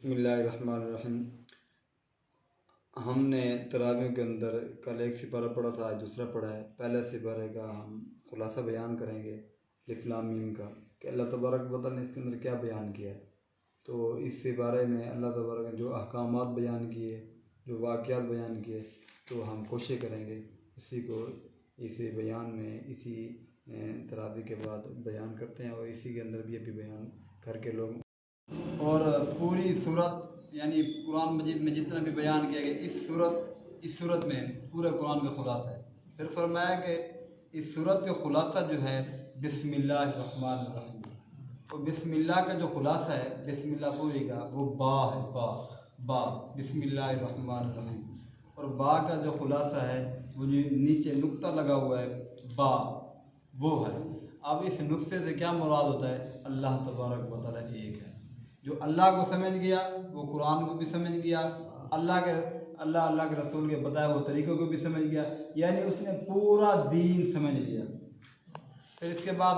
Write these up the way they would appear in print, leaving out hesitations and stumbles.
बिस्मिल्लाहिर्रहमानिर्रहीम। हमने तरावियों के अंदर कल एक सिपारा पढ़ा था, आज दूसरा पढ़ा है। पहले सिपारे का हम खुलासा बयान करेंगे अलिफ लाम मीम का कि अल्लाह तबारक व तआला ने इसके अंदर क्या बयान किया है। तो इस सिपारे में अल्लाह तबारक ने जो अहकामात बयान किए, जो वाक़यात बयान किए, तो हम कोशिश करेंगे इसी को इसी बयान में इसी तरावी के बाद बयान करते हैं और इसी के अंदर भी अभी बयान करके लोग और पूरी सूरत यानी कुरान मजीद में जितना भी बयान किया गया इस सूरत में पूरे कुरान का खुलासा है। फिर फरमाया कि इस सूरत का खुलासा जो है बिस्मिल्लाहिर्रहमानिर्रहीम, तो बिस्मिल्लाह का जो खुलासा है, बिस्मिल्लाह पूरी का वो बा है, बा बिस्मिल्लाहिर्रहमानिर्रहीम। और बा का जो खुलासा है वो जो नीचे नुक्ता लगा हुआ है बा, वो है। अब इस नुक्ते से क्या मुराद होता है? अल्लाह तबारक व तआला एक है। जो अल्लाह को समझ गया वो कुरान को भी समझ गया, अल्लाह के रसूल के बताए हुए तरीक़ों को भी समझ गया, यानी उसने पूरा दीन समझ लिया। फिर इसके बाद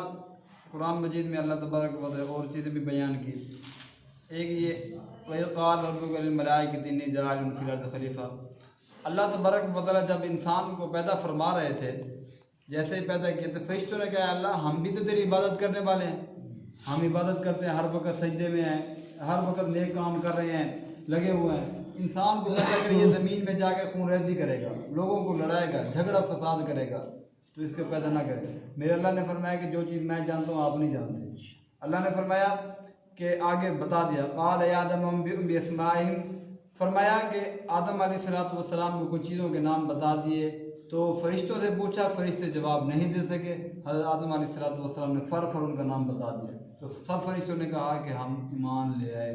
कुरान मजीद में अल्लाह तबारक व तआला और चीज़ें भी बयान की। एक ये वक़ाल रब्बुकुल मलाइकति इन्नी जाइलुन फिल अर्दि खलीफा। अल्लाह तबारक व तआला जब इंसान को पैदा फरमा रहे थे, जैसे ही पैदा किया तो फरिश्तों ने कहा अल्लाह हम भी तो तेरी इबादत करने वाले हैं, हम इबादत करते हैं, हर वक्त सजदे में हैं, हर वक्त नेक काम कर रहे हैं, लगे हुए हैं। इंसान को पैदा कर ये ज़मीन में जाकर खून रेजी करेगा, लोगों को लड़ाएगा, झगड़ा फसाद करेगा, तो इसको पैदा ना करे। मेरे अल्लाह ने फरमाया कि जो चीज़ मैं जानता हूँ आप नहीं जानते। अल्लाह ने फरमाया कि आगे बता दिया क़ाल या आदम बिअस्माइहिम, फरमाया कि आदम अलैहिस्सलाम को कुछ चीज़ों के नाम बता दिए। तो फरिश्तों से पूछा, फरिश्ते जवाब नहीं दे सके। हज़रत आदम अलैहिस्सलाम ने फर उनका नाम बता दिया। तो सब फरिश्तों ने कहा कि हम ईमान ले आए,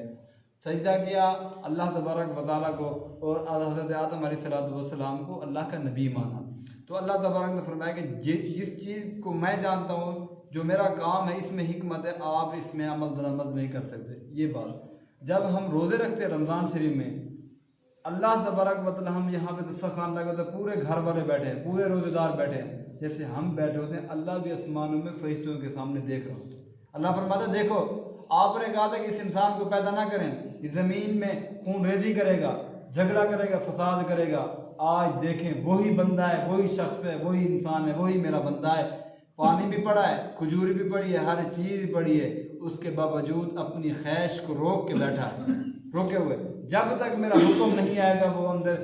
सजदा किया अल्लाह तबारक व तआला को, और हज़रत आदम अलैहिस्सलाम को अल्लाह का नबी माना। तो अल्लाह तबारक ने फरमाया कि जिस चीज़ को मैं जानता हूँ, जो मेरा काम है, इसमें हिकमत है, आप इसमें अमल दरामद नहीं कर सकते। ये बात जब हम रोज़े रखते हैं रमज़ान शरीफ में, अल्लाह तबारक व तआला हम यहाँ पे दस्तरखान लगे होते, पूरे घर वाले बैठे हैं, पूरे रोज़ेदार बैठे हैं, जैसे हम बैठे होते हैं, अल्लाह भी आसमानों में फरिश्तों के सामने देख रहा होता है। अल्लाह फरमाता देखो आपने कहा था कि इस इंसान को पैदा ना करें, इस ज़मीन में खून रेजी करेगा, झगड़ा करेगा, फसाद करेगा। आज देखें वही बंदा है, वही शख्स है, वही इंसान है, वही मेरा बंदा है। पानी भी पड़ा है, खजूर भी पड़ी है, हर चीज़ पड़ी है, उसके बावजूद अपनी ख्वाहिश को रोक के बैठा है, रोके हुए। जब तक मेरा हुक्म नहीं आएगा वो अंदर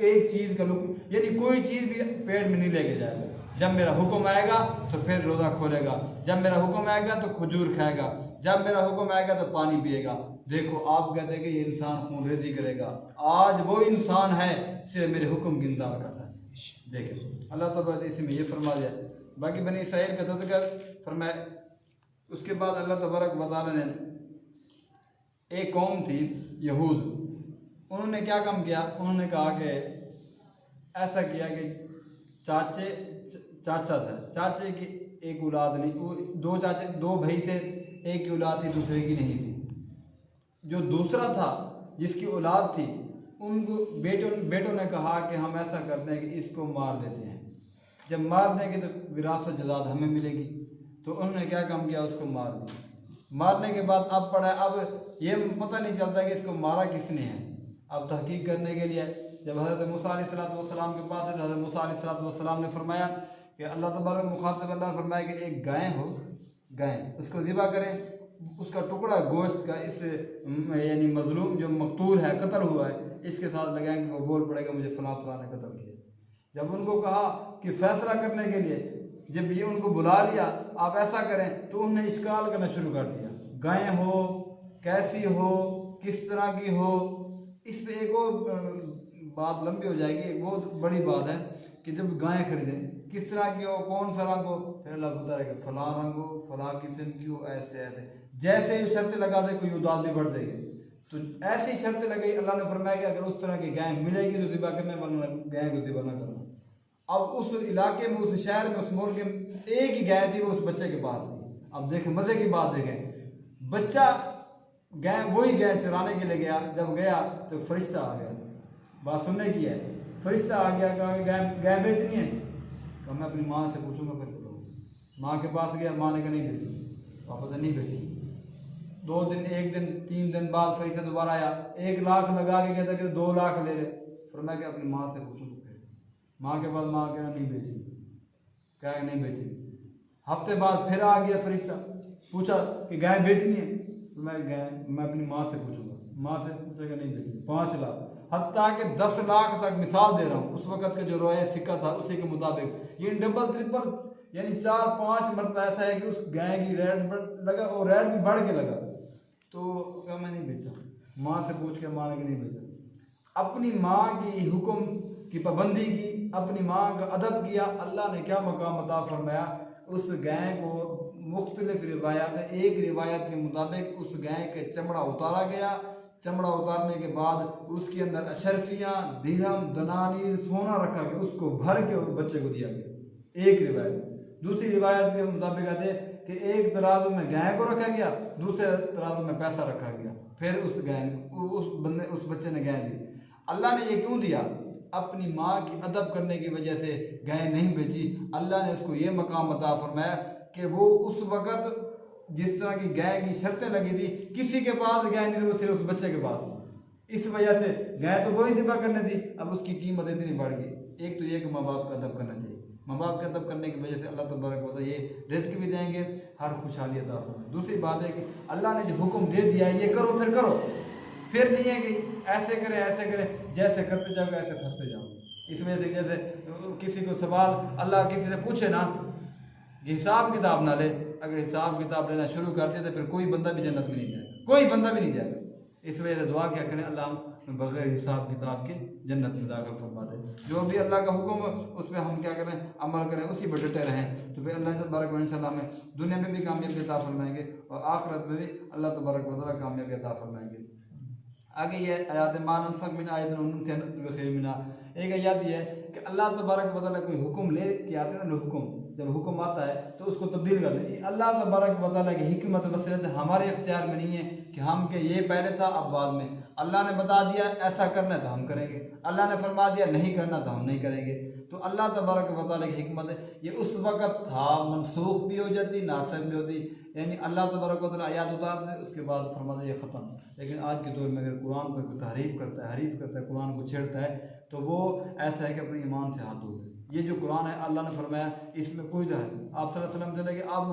एक चीज़ का यानी कोई चीज़ भी पेट में नहीं लेके जाएगा। जब मेरा हुक्म आएगा तो फिर रोज़ा खोलेगा, जब मेरा हुक्म आएगा तो खजूर खाएगा, जब मेरा हुक्म आएगा तो पानी पिएगा। देखो आप कहते हैं कि ये इंसान खून रेजी करेगा, आज वो इंसान है सिर्फ मेरे हुक्म की इंतजार करता है। देखिए अल्लाह ताला इसी में ये फरमा दिया। बाकी बनी इसराइल का तज़किरा फरमाया। उसके बाद अल्लाह तबारक व तआला ने एक कौम थी यहूद, उन्होंने क्या काम किया? उन्होंने कहा कि ऐसा किया कि चाचा था, चाचे की एक औलाद नहीं, वो दो भाई थे, एक की औलाद थी दूसरे की नहीं थी। जो दूसरा था जिसकी औलाद थी, उनको बेटों ने कहा कि हम ऐसा करते हैं कि इसको मार देते हैं, जब मार देंगे तो विरासत जज़ाद हमें मिलेगी। तो उन्होंने क्या काम किया? उसको मार दिया। मारने के बाद अब पड़ा, अब ये पता नहीं चलता कि इसको मारा किसने है। अब तहकीक करने के लिए जब हज़रत मूसा अलैहिस्सलाम के पास है, हज़रत मूसा अलैहिस्सलाम ने फरमाया कि अल्लाह तबारक मुखातब अल्लाह ने फरमाया कि एक गाय हो, गाय उसको ज़िबा करें, उसका टुकड़ा गोश्त का इस यानी मजलूम जो मकतूल है, कत्ल हुआ है, इसके साथ लगाएंगे, वो बोल पड़ेगा मुझे फ़लाँ ने कत्ल किया। जब उनको कहा कि फ़ैसला करने के लिए, जब ये उनको बुला लिया आप ऐसा करें, तो उन्होंने इश्काल करना शुरू कर दिया, गाय हो, कैसी हो, किस तरह की हो। इस पर एक और बात लंबी हो जाएगी, एक बहुत बड़ी बात है कि जब गाय खरीदें किस तरह की हो, कौन सा रंग हो, फिर अल्लाह बता रहे कि फ़लाँ रंग हो, फ़लाँ किस्म की हो, ऐसे ऐसे। जैसे ही शर्तें लगा दे कोई उदास भी बढ़ देगी, तो ऐसी शर्तें लगाई। अल्लाह ने फरमाया कि अगर उस तरह की गाय मिलेगी तो ज़िबा करने, वरना गाय को ज़िबा न करना। अब उस इलाके में, उस शहर में, उस मुल्क में एक ही गाय थी, वो उस बच्चे के पास थी। अब देखें मज़े की बात, देखें बच्चा वही गाय चराने के लिए गया, जब गया तो फरिश्ता आ गया। बात सुनने की है, फरिश्ता आ गया, कहा कि गाय बेचनी है। तो मैं अपनी माँ से पूछूंगा, फिर माँ के पास गया, माँ ने कहा नहीं बेची, पापा से नहीं बेची। 2 दिन 1 दिन 3 दिन बाद फरिश्ता दोबारा आया, 1 लाख लगा के कहता कि 2 लाख ले ले। फिर मैं अपनी माँ से पूछूँ तो फिर माँ के पास, माँ कहना नहीं बेची, क्या नहीं बेची। हफ्ते बाद फिर आ गया फरिश्ता, पूछा कि गाय बेचनी है, तो मैं अपनी माँ से पूछूंगा, माँ से पूछेगा नहीं बेचनी। 5 लाख, हत्ता कि 10 लाख तक, मिसाल दे रहा हूँ, उस वक़्त का जो रोया सिक्का था उसी के मुताबिक ये डबल ट्रिपल यानी 4-5 मरतबा ऐसा है कि उस गाय की रेट लगा और रेट भी बढ़ के लगा। तो क्या मैं नहीं बेचा, माँ से पूछ के माँ ने नहीं बेचा। अपनी माँ की हुक्म की पाबंदी की, अपनी माँ का अदब किया, अल्लाह ने क्या मकाम अता फरमाया। उस गाय को मुख्तलिफ रिवायात, एक रिवायत के मुताबिक उस गाय के चमड़ा उतारा गया, चमड़ा उतारने के बाद उसके अंदर अशरफियाँ, दिरहम, दनानीर, सोना रखा गया, उसको भर के बच्चे को दिया गया, एक रिवायत। दूसरी रिवायत के मुताबिक आते कि एक तराजू में गाय को रखा गया, दूसरे तराजू में पैसा रखा गया, फिर उस बच्चे ने गाय दी। अल्लाह ने ये क्यों दिया? अपनी माँ की अदब करने की वजह से गाय नहीं बेची। अल्लाह ने उसको ये मकाम अता फरमाया कि वो उस वक़्त जिस तरह की गाय की शर्तें लगी थी, किसी के पास गाय नहीं थी, वो सिर्फ उस बच्चे के पास। इस वजह से गाय तो वही सिफा करने थी, अब उसकी कीमत इतनी बढ़ गई। एक तो ये कि माँ बाप का अदब करना चाहिए, माँ बाप के अदब करने की वजह से अल्लाह तबारक व तआला ये रिज़्क़ भी देंगे, हर खुशहाली अता फरमाएंगे। दूसरी बात है कि अल्लाह ने जो हुक्म दे दिया है ये करो, फिर करो, फिर नहीं है कि ऐसे करें, जैसे करते जाओ ऐसे फंसते जाओ। इस वजह से जैसे किसी को सवाल अल्लाह किसी से पूछे ना, हिसाब किताब ना ले, अगर हिसाब किताब लेना शुरू करते तो फिर कोई बंदा भी जन्नत में नहीं जाएगा, कोई बंदा भी नहीं जाएगा। इस वजह से दुआ क्या करें, अल्लाह बगैर हिसाब किताब के जन्नत में दाखिल फरमा दे। जो भी अल्लाह का हुक्म उस पर हम क्या करें, अमल करें, उसी पर डटे रहें, तो फिर अल्लाह तबारक व तआला इंशाअल्लाह हमें दुनिया में भी कामयाबी अता फरमाएंगे और आखिरत में भी अल्लाह तबारक व तआला कामयाबी अता फरमाएंगे। आगे ये आयत मानसक मिन आयत मिना, एक आयत ये है कि अल्लाह तबारक व तआला कोई हुक्म ले के आते हैं ना, हुक्म जब हुक्म आता है तो उसको तब्दील कर दें। अल्लाह तबारक व तआला की हिकमत बसरत हमारे इख्तियार में नहीं है कि हम के ये पहले था अब बाद में। अल्लाह ने बता दिया ऐसा करना है तो हम करेंगे, अल्लाह ने फरमा दिया नहीं करना तो हम नहीं करेंगे। तो अल्लाह तबारक व तआला की हिकमत है, ये उस वक़्त था मनसूख भी हो जाती, नासिख भी होती, यानी अल्लाह तबारक व तआला आयत उतार दे उसके बाद फरमा दे ये ख़त्म। लेकिन आज के दौर में अगर कुरान पर कोई हरीफ करता है, कुरान को छेड़ता है, तो वो ऐसा है कि अपने ईमान से हाथ धो दे। ये जो कुरान है अल्लाह ने फरमाया इसमें कोई जो है आप सल्लल्लाहु अलैहि वसल्लम चले कि अब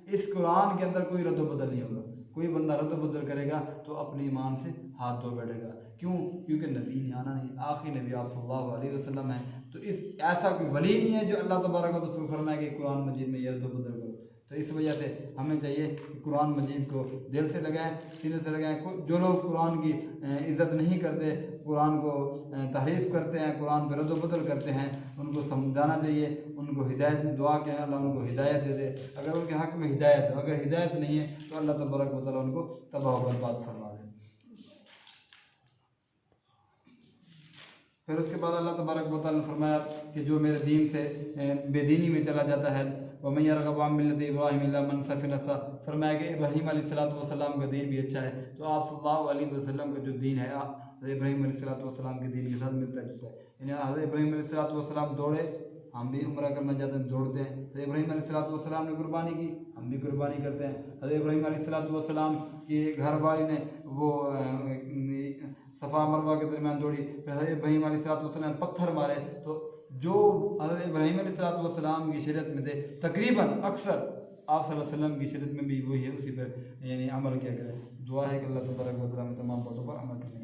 इस कुरान के अंदर कोई रद्द बदल नहीं होगा। कोई बंदा रद्द बदल करेगा तो अपने ईमान से हाथ धो बैठेगा। क्यों? क्योंकि नबी ने आना नहीं, आखिरी नबी आप सल्लल्लाहु अलैहि वसल्लम है। तो इस ऐसा कोई वली नहीं है जो अल्लाह तबारक व तआला फरमाए कि कुरान मजीद में ये रद्द बदल करो। तो इस वजह से हमें चाहिए कि कुरान मजीद को दिल से लगाएं, सीने से लगाएं। जो लोग कुरान की इज़्ज़त नहीं करते, कुरान को तहरीफ़ करते हैं, कुरान पर रद्द बदल करते हैं, उनको समझाना चाहिए, उनको हिदायत दुआ के अल्लाह उनको हिदायत दे दे। अगर उनके हक़ में हिदायत है, अगर हिदायत नहीं है तो अल्लाह तबारक व तआला उनको तबाह व बर्बाद फरमा दे। फिर उसके बाद अल्लाह तबारक व तआला ने फरमाया कि जो मेरे दीन से बेदीनी में चला जाता है, वमन यरग़ब अन मिल्लति इब्राहीम इल्ला मन सफ़िह नफ़्सह, फरमाया कि इब्राहीम अलैहिस्सलाम का दीन भी अच्छा है। तो आप सल्लल्लाहु अलैहि वसल्लम का जो दीन है इब्राहीम अलैहिस्सलाम के दीन के साथ मिलता जुलता है। यानी हज़रत इब्राहीम अलैहिस्सलाम दौड़े, हम भी उम्रा करना चाहते हैं दौड़ते हैं। तो इब्राहीम अलैहिस्सलाम ने कुर्बानी की, हम भी कुर्बानी करते हैं। हज़रत इब्राहीम अलैहिस्सलाम की घरवाली ने वो सफ़ा मरवा के दरमियान दौड़ी, फिर हज़रत इब्राहीम अलैहिस्सलाम ने पत्थर मारे। तो जो हज़रत इब्राहीम अलैहिस्सलाम की शरीयत में थे तकरीबन अक्सर आप सल्लल्लाहु अलैहि वसल्लम की शरीयत में भी वही है, उसी पर यानी अमल किया करें। दुआ है कि अल्लाह तबारक व तआला तमाम बातों पर अमल करें।